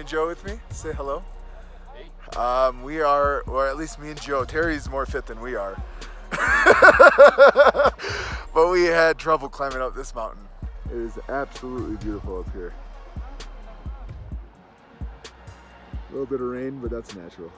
Joe with me. Say hello. Hey. We are, or at least me and Joe. Terry's more fit than we are. But we had trouble climbing up this mountain. It is absolutely beautiful up here. A little bit of rain, but that's natural.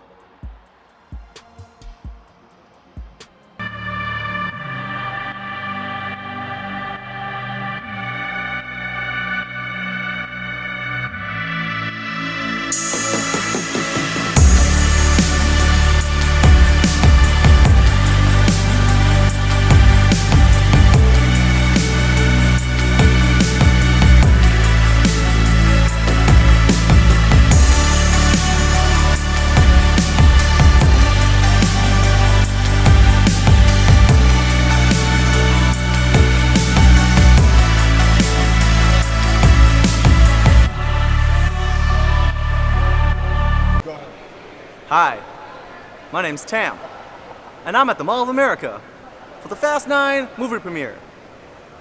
Hi, my name's Tam, and I'm at the Mall of America for the Fast 9 movie premiere.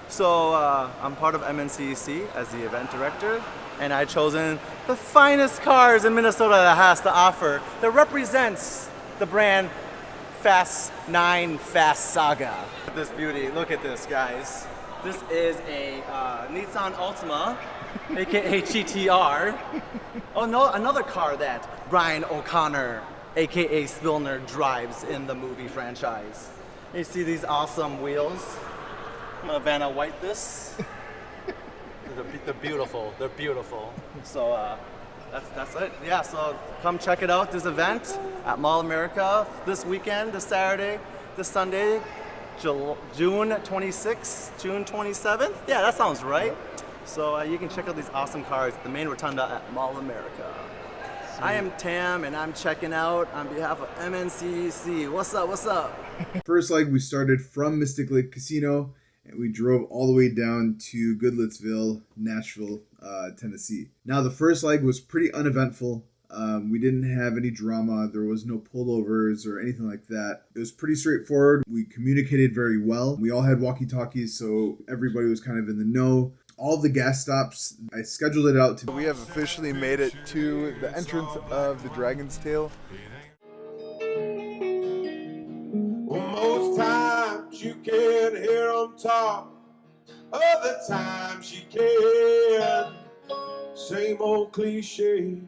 So I'm part of MNCEC as the event director, and I've chosen the finest cars in Minnesota that has to offer that represents the brand Fast 9 Fast Saga. Look at this beauty, look at this, guys. This is a Nissan Altima, aka GT-R. Oh no, another car that Brian O'Connor, aka Spillner, drives in the movie franchise. You see these awesome wheels? I'm gonna Vanna White this. They're beautiful. They're beautiful. So that's it. Yeah. So come check it out. This event at Mall America this weekend, this Saturday, this Sunday, June 26th, June 27th. Yeah, that sounds right. So you can check out these awesome cars at the main rotunda at Mall America. I am Tam, and I'm checking out on behalf of MNCEC. What's up? What's up? First leg, we started from Mystic Lake Casino, and we drove all the way down to Goodlettsville, Nashville, Tennessee. Now, the first leg was pretty uneventful. We didn't have any drama. There was no pullovers or anything like that. It was pretty straightforward. We communicated very well. We all had walkie-talkies, so everybody was kind of in the know. All the gas stops, I scheduled it out to... We have officially made it to the entrance of the Dragon's Tail. Well, most times you can hear them talk, other times you can. Same old cliches,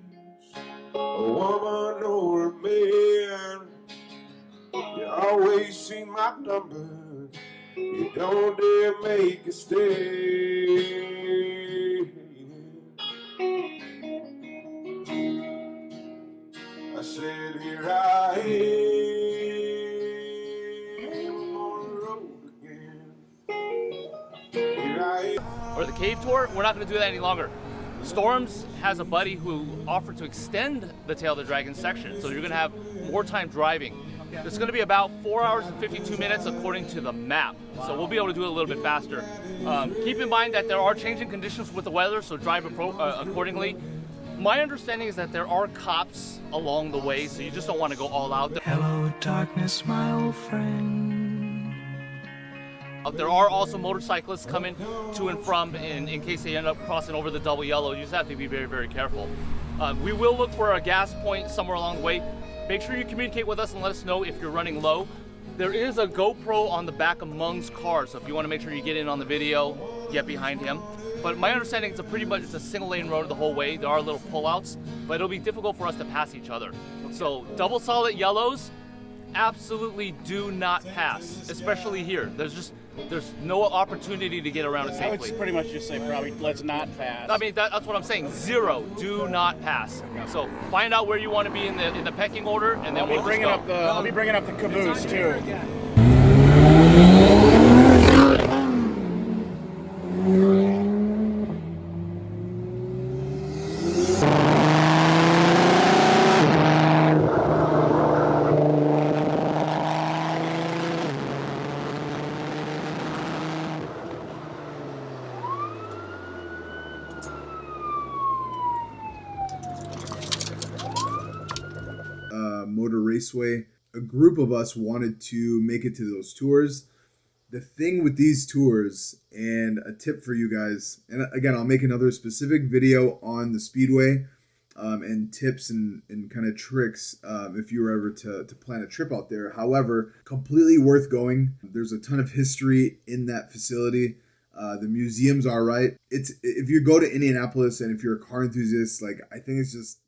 a woman or a man. You always see my number, you don't dare make a stay. I said, here I am on the road again. Here I am. Or the cave tour, we're not going to do that any longer. Storms has a buddy who offered to extend the Tail of the Dragon section, so you're going to have more time driving. It's going to be about 4 hours and 52 minutes according to the map, so we'll be able to do it a little bit faster. Keep in mind that there are changing conditions with the weather, so drive accordingly. My understanding is that there are cops along the way, so you just don't want to go all out. Hello, darkness, my old friend. There are also motorcyclists coming to and from in case they end up crossing over the double yellow. You just have to be very, very careful. We will look for a gas point somewhere along the way. Make sure you communicate with us and let us know if you're running low. There is a GoPro on the back of Mung's car, so if you want to make sure you get in on the video, get behind him. But my understanding is it's a single lane road the whole way. There are little pullouts, but it'll be difficult for us to pass each other. So double solid yellows, absolutely do not pass, especially here. There's no opportunity to get around it safely. I would pretty much just say probably let's not pass. I mean, that's what I'm saying. Zero, do not pass. So find out where you want to be in the pecking order, and then I'll be bringing up the caboose too. Motor Raceway. A group of us wanted to make it to those tours. The thing with these tours, and a tip for you guys, and again, I'll make another specific video on the Speedway and tips and kind of tricks if you were ever to plan a trip out there. However, completely worth going. There's a ton of history in that facility. The museums are right. It's if you go to Indianapolis and if you're a car enthusiast, like I think it's just